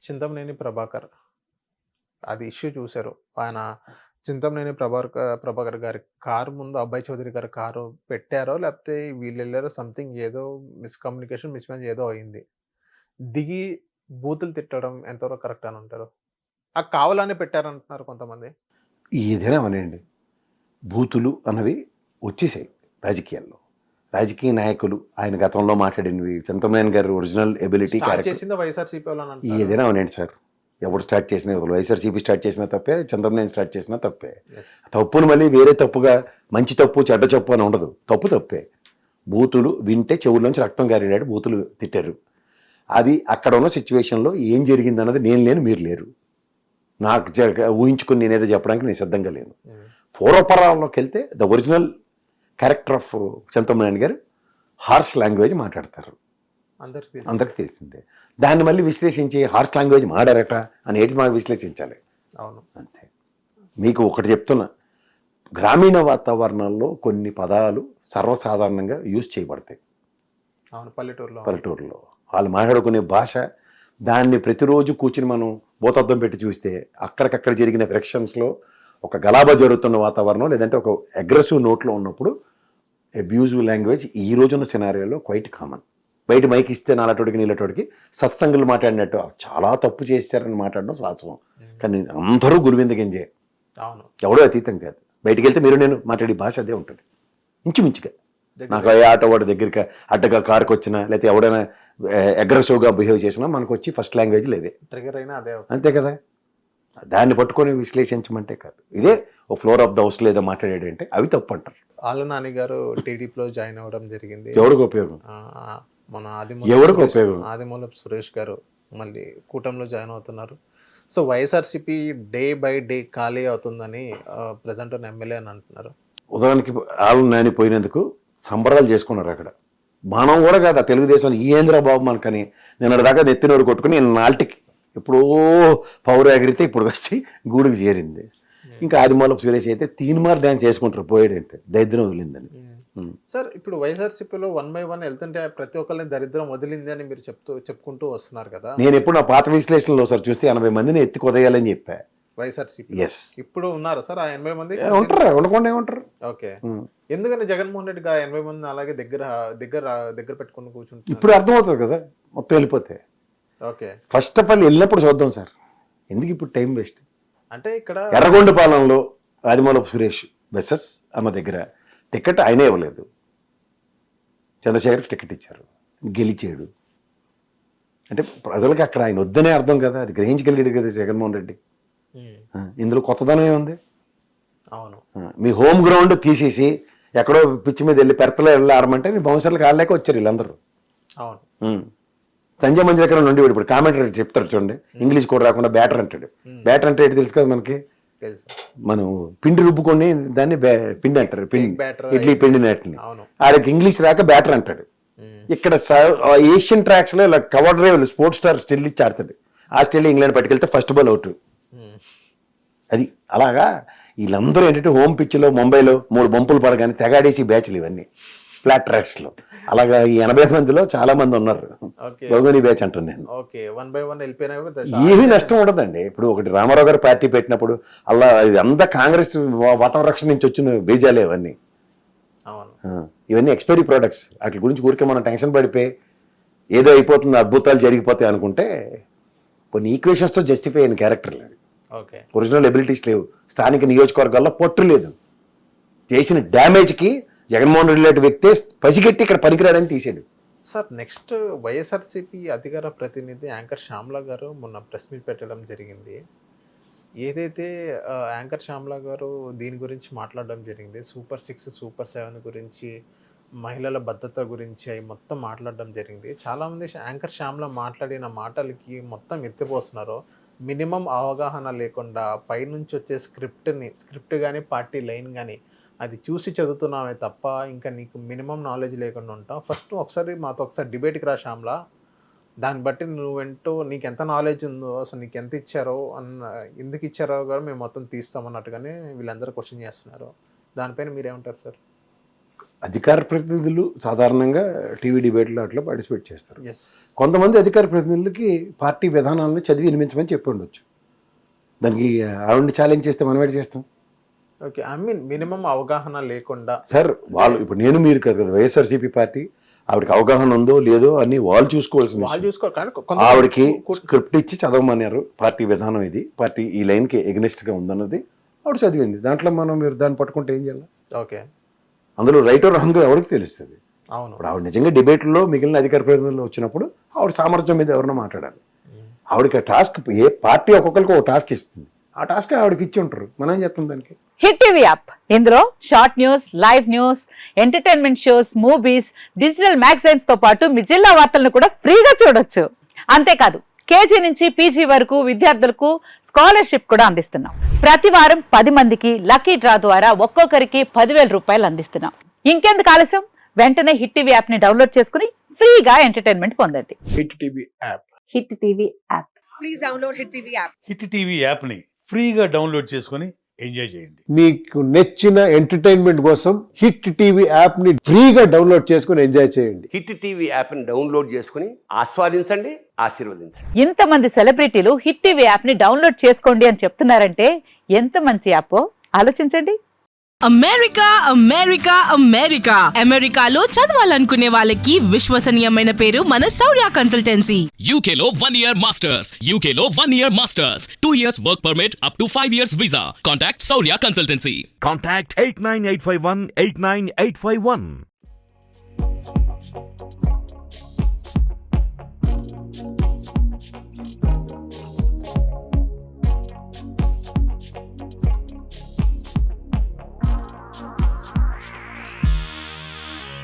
చింతమనేని ప్రభాకర్. అది ఇష్యూ చూసారు. ఆయన చింతమనేని ప్రభాకర్ గారి కారు ముందు అభయ్ చౌదరి గారి కారు పెట్టారో, లేపోతే వీళ్ళెళ్లారో సంథింగ్ ఏదో మిస్‌కమ్యూనికేషన్, మిస్‌మ్యాచ్ ఏదో అయింది. దిగి బూతులు తిట్టడం ఎంతవరకు కరెక్ట్ అని అంటారు? కావాలనే పెట్టారంటున్నారు కొంతమంది. ఏదైనా అవనండి. బూతులు అన్నవి వచ్చేసాయి రాజకీయాల్లో. రాజకీయ నాయకులు ఆయన గతంలో మాట్లాడినవి, చింతమనేని గారి ఒరిజినల్ ఎబిలిటీ స్టార్ట్ క్యారెక్టర్ చేసింది వైఎస్ఆర్‌సీపీ వాళ్ళని అంటున్నారు. ఏదైనా అవనండి సార్. ఎవరు స్టార్ట్ చేసినా, వైఎస్ఆర్సీపీ స్టార్ట్ చేసినా తప్పే, చంద్రబాబు స్టార్ట్ చేసినా తప్పే. యెస్. తప్పును మళ్ళీ వేరే తప్పుగా మంచి తప్పు చెడ్డ తప్పు అని ఉండదు. తప్పు తప్పే. బూతులు వింటే చెవుల్లోంచి రక్తం గారినాడు, బూతులు తిట్టారు. అది అక్కడ ఉన్న సిచ్యువేషన్లో ఏం జరిగింది అన్నది నేను లేను, మీరు లేరు. నాకు ఊహించుకుని నేనేదో చెప్పడానికి నేను సిద్ధంగా లేను. పూర్వపరాల్లోకి వెళ్తే the original character of Chintamaneni గారు హార్ష్ లాంగ్వేజ్ మాట్లాడతారు, అందరికి తెలిసిందే. దాన్ని మళ్ళీ విశ్లేషించి హార్ష్ లాంగ్వేజ్ మాడారట అని ఏంటి మాకు విశ్లేషించాలి. అవును. అంతే. మీకు ఒకటి చెప్తున్నా, గ్రామీణ వాతావరణంలో కొన్ని పదాలు సర్వసాధారణంగా యూజ్ చేయబడతాయి. అవును. పల్లెటూరులో వాళ్ళు మాట్లాడుకునే భాష, దాన్ని ప్రతిరోజు కూర్చుని మనం భూతద్దం పెట్టి చూస్తే అక్కడికక్కడ జరిగిన ఫ్రిక్షన్స్లో ఒక గలాబా జరుగుతున్న వాతావరణం, లేదంటే ఒక అగ్రెసివ్ నోట్లో ఉన్నప్పుడు అబ్యూజివ్ లాంగ్వేజ్ ఈ రోజున్న సినారియోలో క్వైట్ కామన్. బయట మైక్ ఇస్తే నాలటోడికి నీలటోడికి సత్సంగులు మాట్లాడినట్టు చాలా తప్పు చేశారని మాట్లాడడం వాస్తవం. కానీ అందరూ గురువింద గింజే, ఎవడో అతీతం కాదు. బయటికి వెళ్తే మీరు నేను మాట్లాడే భాష అదే ఉంటుంది ఇంచుమించుగా. నాకు ఏ ఆటో వాడి దగ్గరికి అడ్డగా కారుకి వచ్చినా, లేకపోతే ఎవడైనా అగ్రెసివ్గా బిహేవ్ చేసినా మనకు వచ్చి ఫస్ట్ లాంగ్వేజ్ లేదే, అంతే కదా. దాన్ని పట్టుకొని విశ్లేషించమంటే కాదు. ఇదే ఓ ఫ్లోర్ ఆఫ్ ద హౌస్ లేదా మాట్లాడేటంటే అవి తప్పు అంటారు. ఆళ్ళ నాని గారు టీడీపీలో జాయిన్ అవ్వడం జరిగింది. ఎవరికి ఉపయోగం? మన ఎవరికి ఉపయోగం? ఆదిమూలపు సురేష్ గారు మళ్ళీ కూటమిలో జాయిన్ అవుతున్నారు. So YSRCP day by day ఖాళీ అవుతుందని ప్రెజెంట్ ఉన్న ఎమ్మెల్యే అని అంటున్నారు. ఉదాహరణకి ఆళ్ళ నాని పోయినందుకు సంబరాలు చేసుకున్నారు అక్కడ. మనం కూడా కాదు, తెలుగుదేశం ఈ బాబు మనకని నిన్నటి దాకా నెత్తినోరు కొట్టుకుని నాటికి ఎప్పుడో పవర్ ఎగిరితే ఇప్పుడు వచ్చి గూడికి చేరింది. ఇంకా ఆదిమూలపు సురేష్ అయితే తీన్మార్ డ్యాన్స్ చేసుకుంటారు పోయేడంటే దరిద్రం వదిలిందని. సార్, ఇప్పుడు వైఎస్ఆర్సీపీలో 1 by 1 వెళ్తుంటే ప్రతి ఒక్కరిని దరిద్రం వదిలింది అని మీరు చెప్పుకుంటూ వస్తున్నారు కదా. నేను ఎప్పుడు నా పాత విశ్లేషణలో సార్ చూస్తే 80 మందిని ఎత్తి కొదయాలని చెప్పా. వైఎస్ఆర్సీపీ ఎస్. ఇప్పుడు ఉన్నారా సార్ ఆ 80 మంది? ఉంటారా, ఉండకుండా ఏమంటారు. ఓకే. ఎందుకని జగన్మోహన్ రెడ్డి గారు 80 మంది అలాగే దగ్గర పెట్టుకుని కూర్చుంటారు? ఇప్పుడు అర్థమవుతుంది కదా మొత్తం వెళ్ళిపోతే. ఓకే. ఫస్ట్ ఆఫ్ ఆల్ వెళ్ళినప్పుడు చూద్దాం సార్, ఎందుకు ఇప్పుడు టైం వేస్ట్. అంటే ఇక్కడ ఎర్రగొండపాలెంలో ఆదిమూలపు సురేష్ వెసెస్ అమ్మ దగ్గర టికెట్ ఆయనే ఇవ్వలేదు, చంద్రశేఖర్కి టికెట్ ఇచ్చారు, గెలిచాడు. అంటే ప్రజలకు అక్కడ ఆయన వద్దనే అర్థం కదా, అది గ్రహించగలిగాడు కదా జగన్మోహన్ రెడ్డి. ఇందులో కొత్తదనం ఏముంది? అవును. మీ హోమ్ గ్రౌండ్ తీసేసి ఎక్కడో పిచ్చి మీద వెళ్ళి పెర్తలో వెళ్ళి ఆడమంటే నీ బౌన్సర్లకు ఆడలేక వచ్చారు వీళ్ళందరూ. అవును. సంజయ్ మంజరేకర్ నుండి ఇప్పుడు కామెంటరీ చెప్తారు చూడండి, ఇంగ్లీష్ కూడా రాకుండా బ్యాటర్ అంటాడు. బ్యాటర్ అంటే ఏంటి తెలుసు కదా మనకి, మనం పిండి రుబ్బుకొని దాన్ని పిండి అంటారు, ఇడ్లీ పిండి నాటిని. ఆడికి ఇంగ్లీష్ రాక బ్యాటర్ అంటాడు. ఇక్కడ ఏషియన్ ట్రాక్స్ లో ఇలా cover drive sports star still ఇచ్చి ఆడతాడు. ఆస్ట్రేలియా ఇంగ్లాండ్ పట్టుకెళ్తే ఫస్ట్ బాల్ అవుట్. అది అలాగా వీళ్ళందరూ ఏంటంటే హోమ్ పిచ్లో ముంబైలో 3 బంపులు పడగానే తెగాడేసి బ్యాచ్లు ఇవన్నీ ఫ్లాట్ ట్రాక్స్లో. అలాగా ఈ 80 మందిలో చాలా మంది ఉన్నారు. బహుగని బ్యాచ్ అంటాను నేను. ఏమీ నష్టం ఉండదండి. ఇప్పుడు ఒకటి రామారావు గారు పార్టీ పెట్టినప్పుడు అలా అంతా కాంగ్రెస్ వాటం రక్షణ నుంచి వచ్చిన బీజాలే ఇవన్నీ. ఇవన్నీ ఎక్స్పైరీ ప్రోడక్ట్స్. వాటి గురించి ఊరికే మనం టెన్షన్ పడిపోయి ఏదో అయిపోతుంది, అద్భుతాలు జరిగిపోతాయి అనుకుంటే కొన్ని ఈక్వేషన్స్తో జస్టిఫై అయిన క్యారెక్టర్లు. ఒరిజినల్ ఎబిలిటీస్ లేవు. స్థానిక నియోజకవర్గాల్లో పొట్టు లేదు. చేసిన డ్యామేజ్కి జగన్మోహన్ రెడ్డి లాంటి వ్యక్తే పసిగట్టి ఇక్కడ పనికిరాడని తీసాడు. సార్, నెక్స్ట్ వైఎస్ఆర్సీపీ అధికార ప్రతినిధి యాంకర్ శ్యామ్లా గారు మొన్న ప్రెస్ మీట్ పెట్టడం జరిగింది. ఏదైతే యాంకర్ శ్యామ్లా గారు దీని గురించి మాట్లాడడం జరిగింది, సూపర్ 6, సూపర్ 7 గురించి, మహిళల భద్రత గురించి అవి మొత్తం మాట్లాడడం జరిగింది. చాలామంది యాంకర్ శ్యామ్లా మాట్లాడిన మాటలకి మొత్తం ఎత్తిపోస్తున్నారు. మినిమం అవగాహన లేకుండా పైనుంచి వచ్చే స్క్రిప్ట్ కానీ పార్టీ లైన్ కానీ అది చూసి చదువుతున్నామే తప్ప ఇంకా నీకు మినిమం నాలెడ్జ్ లేకుండా ఉంటావు. ఫస్ట్ ఒకసారి మాతో డిబేట్కి రా శ్యామ్లా, దాన్ని బట్టి నీకు ఎంత నాలెడ్జ్ ఉందో, అసలు నీకు ఎంత ఇచ్చారో ఎందుకు ఇచ్చారో కూడా మేము మొత్తం తీస్తామన్నట్టుగానే వీళ్ళందరూ క్వశ్చన్ చేస్తున్నారు. దానిపైన మీరేమంటారు సార్? అధికార ప్రతినిధులు సాధారణంగా టీవీ డిబేట్లో అట్లా పార్టిసిపేట్ చేస్తారు. ఎస్. కొంతమంది అధికార ప్రతినిధులకి పార్టీ విధానాలను చదివి వినిపించమని చెప్పి ఉండొచ్చు. దానికి ఆవిడని ఛాలెంజ్ చేస్తే మనం ఏం చేస్తాం? ఓకే, ఐ మీన్ మినిమం అవగాహన లేకుండా సార్ వాళ్ళు ఇప్పుడు నేను మీరు కాదు కదా, వైఎస్ఆర్సీపీ పార్టీ ఆవిడకి అవగాహన ఉందో లేదో అని వాళ్ళు చూసుకోవాల్సిన వాళ్ళు విషయం. చూసుకోవాలి. కానీ ఆవిడకి స్క్రిప్ట్ ఇచ్చి చదవమన్నారు, పార్టీ విధానం ఇది, పార్టీ ఈ లైన్కి ఎగ్నెస్ట్గా ఉందన్నది ఆవిడ చదివింది. దాంట్లో మీరు దాన్ని పట్టుకుంటే ఏం చేయాలి? ఓకే, అందులో రైట్ ఆర్ రాంగ్ ఎవరికి తెలుస్తుంది? అవును. ఇప్పుడు ఆవిడ నిజంగా డిబేట్లో మిగిలిన అధికార ప్రతినిధులు వచ్చినప్పుడు ఆవిడ సామర్థ్యం మీద ఎవరైనా మాట్లాడాలి. ఆవిడకి ఆ టాస్క్, ఏ పార్టీ ఒక్కొక్కరికి ఒక టాస్క్ ఇస్తుంది, ఆ టాస్క్ ఆవిడకి ఇచ్చి ఉంటారు. మనం ఏం చేస్తాం దానికి? హిట్ టీవీ యాప్, ఇందులో short news, live news, entertainment shows, movies, digital magazines తో పాటు మీ జిల్లా వార్తలను కూడా ఫ్రీగా చూడొచ్చు. అంతేకాదు కేజీ నుంచి పీజీ వరకు విద్యార్థులకు స్కాలర్షిప్ కూడా అందిస్తున్నాం. ప్రతి వారం 10 మందికి లక్కీ డ్రా ద్వారా ఒక్కొక్కరికి 10,000 రూపాయలు అందిస్తున్నాం. ఇంకెందుకు ఆలస్యం, వెంటనే హిట్ టీవీ యాప్ ని డౌన్లోడ్ చేసుకుని ఫ్రీగా ఎంటర్టైన్మెంట్ పొందండి. Hit TV app. Hit TV app. Please download Hit TV app. Hit TV యాప్ని ఫ్రీగా డౌన్లోడ్ చేసుకొని ఎంజాయ్ చేయండి. మీకు నచ్చిన ఎంటర్టైన్మెంట్ కోసం హిట్ టీవీ యాప్ ని ఫ్రీగా డౌన్లోడ్ చేసుకుని ఎంజాయ్ చేయండి. హిట్ టీవీ యాప్ని డౌన్లోడ్ చేసుకుని ఆస్వాదించండి, ఆశీర్వదించండి. ఇంతమంది సెలబ్రిటీలు హిట్ టీవీ యాప్ ని డౌన్లోడ్ చేసుకోండి అని చెప్తున్నారంటే ఎంత మంచి యాప్ ఆలోచించండి. అమెరికా అమెరికా అమెరికా అమెరికాలో చదవాలనుకునే వాళ్ళకి విశ్వసనీయమైన పేరు మన శౌర్య కన్సల్టెన్సీ. UK లో 1 year masters. UK లో 1 year masters. 2 years work permit up to 5 years visa. Contact Saurya Consultancy. Contact 89851 89851.